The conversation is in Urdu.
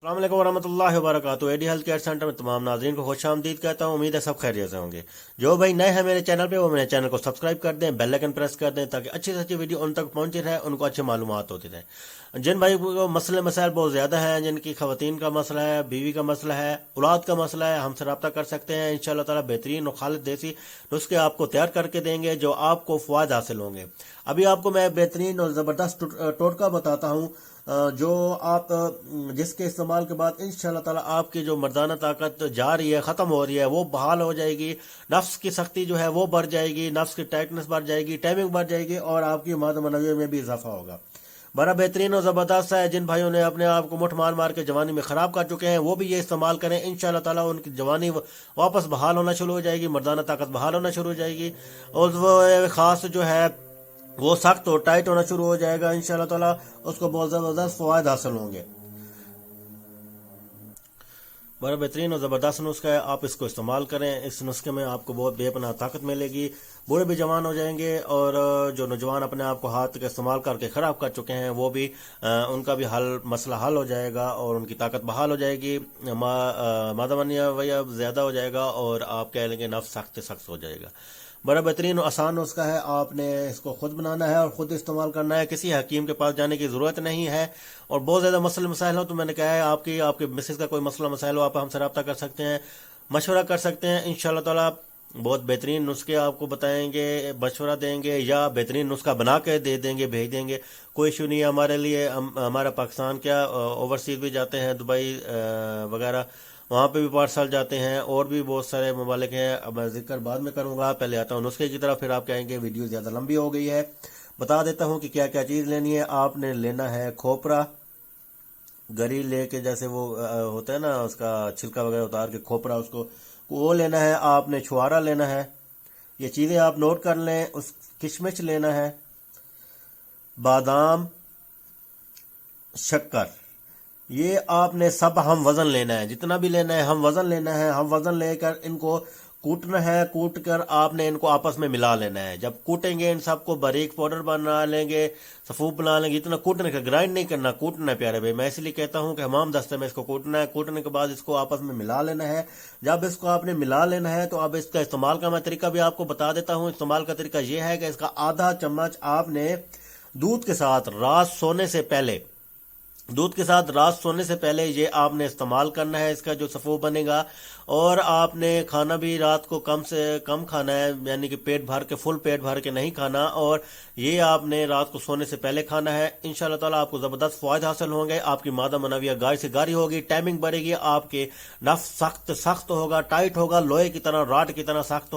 السلام علیکم ورحمۃ اللہ وبرکاتہ۔ ایڈی ہیلتھ کیئر سینٹر میں تمام ناظرین کو خوش آمدید کہتا ہوں۔ امید ہے سب خیریت سے ہوں گے۔ جو بھائی نئے ہیں میرے چینل پہ وہ میرے چینل کو سبسکرائب کر دیں، بیل آئکن پریس کر دیں تاکہ اچھی سے اچھی ویڈیو ان تک پہنچتی رہے، ان کو اچھی معلومات ہوتی رہے۔ جن بھائی کو مسائل بہت زیادہ ہیں، جن کی خواتین کا مسئلہ ہے، بیوی کا مسئلہ ہے، اولاد کا مسئلہ ہے، ہم سے رابطہ کر سکتے ہیں۔ انشاءاللہ تعالی بہترین اور خالص دیسی نسخے آپ کو تیار کر کے دیں گے جو آپ کو فوائد حاصل ہوں گے۔ ابھی آپ کو میں بہترین اور زبردست ٹوٹکا بتاتا ہوں جو آپ جس کے استعمال کے بعد انشاءاللہ تعالی آپ کی جو مردانہ طاقت جا رہی ہے، ختم ہو رہی ہے، وہ بحال ہو جائے گی، نفس کی سختی جو ہے وہ بڑھ جائے گی، نفس کی ٹائٹنس بڑھ جائے گی، ٹائمنگ بڑھ جائے گی اور آپ کی مادہ منویہ میں بھی اضافہ ہوگا۔ بڑا بہترین اور زبردست ہے۔ جن بھائیوں نے اپنے آپ کو مٹھ مار کے جوانی میں خراب کر چکے ہیں وہ بھی یہ استعمال کریں، انشاءاللہ تعالی ان کی جوانی واپس بحال ہونا شروع ہو جائے گی، مردانہ طاقت بحال ہونا شروع ہو جائے گی اور وہ خاص جو ہے وہ سخت اور ٹائٹ ہونا شروع ہو جائے گا۔ انشاءاللہ تعالی اس کو بہت زبردست فوائد حاصل ہوں گے۔ بڑا بہترین اور زبردست نسخہ ہے، آپ اس کو استعمال کریں۔ اس نسخے میں آپ کو بہت بے پناہ طاقت ملے گی، بوڑھے بھی جوان ہو جائیں گے اور جو نوجوان اپنے آپ کو ہاتھ کا استعمال کر کے خراب کر چکے ہیں وہ بھی ان کا بھی مسئلہ حل ہو جائے گا اور ان کی طاقت بحال ہو جائے گی، مادہ منویہ زیادہ ہو جائے گا اور آپ کہہ لیں گے نفس سخت ہو جائے گا۔ بڑا بہترین اور آسان نسخہ ہے، آپ نے اس کو خود بنانا ہے اور خود استعمال کرنا ہے، کسی حکیم کے پاس جانے کی ضرورت نہیں ہے۔ اور بہت زیادہ مسائل ہو تو میں نے کہا ہے آپ کے مسز کا کوئی مسائل ہو آپ ہم سے رابطہ کر سکتے ہیں، مشورہ کر سکتے ہیں۔ انشاءاللہ تعالی بہت بہترین نسخے آپ کو بتائیں گے، مشورہ دیں گے یا بہترین نسخہ بنا کے دے دیں گے، بھیج دیں گے، کوئی ایشو نہیں ہے ہمارے لیے۔ ہمارا پاکستان کیا اوورسیز بھی جاتے ہیں، دبئی وغیرہ، وہاں پہ بھی پارسل جاتے ہیں اور بھی بہت سارے ممالک ہیں۔ اب میں ذکر بعد میں کروں گا، پہلے آتا ہوں نسخے کی طرف، پھر آپ کہیں گے ویڈیو زیادہ لمبی ہو گئی ہے۔ بتا دیتا ہوں کہ کیا کیا چیز لینی ہے۔ آپ نے لینا ہے کھوپرا، گری لے کے جیسے وہ ہوتا ہے نا، اس کا چھلکا وغیرہ اتار کے کھوپرا اس کو وہ لینا ہے۔ آپ نے چھوارا لینا ہے، یہ چیزیں آپ نوٹ کر لیں۔ اس کشمش لینا ہے، بادام، شکر، یہ آپ نے سب ہم وزن لینا ہے، جتنا بھی لینا ہے ہم وزن لینا ہے۔ ہم وزن لے کر ان کو کوٹنا ہے، کوٹ کر آپ نے ان کو آپس میں ملا لینا ہے۔ جب کوٹیں گے ان سب کو باریک پاؤڈر بنا لیں گے، صفوف بنا لیں گے، اتنا کوٹنے کا، گرائنڈ نہیں کرنا، کوٹنا ہے پیارے بھائی۔ میں اس لیے کہتا ہوں کہ حمام دستے میں اس کو کوٹنا ہے۔ کوٹنے کے بعد اس کو آپس میں ملا لینا ہے۔ جب اس کو آپ نے ملا لینا ہے تو اب اس کا استعمال کا میں طریقہ بھی آپ کو بتا دیتا ہوں۔ استعمال کا طریقہ یہ ہے کہ اس کا آدھا چمچ آپ نے دودھ کے ساتھ رات سونے سے پہلے یہ آپ نے استعمال کرنا ہے۔ اس کا جو صفو بنے گا، اور آپ نے کھانا بھی رات کو کم سے کم کھانا ہے، یعنی کہ فل پیٹ بھر کے نہیں کھانا، اور یہ آپ نے رات کو سونے سے پہلے کھانا ہے۔ انشاءاللہ تعالی آپ کو زبردست فوائد حاصل ہوں گے، آپ کی مادہ منویہ گاری سے گاری ہوگی، ٹائمنگ بڑھے گی، آپ کے نفس سخت ہوگا، ٹائٹ ہوگا، لوہے کی طرح، راڈ کی طرح سخت ہوگا۔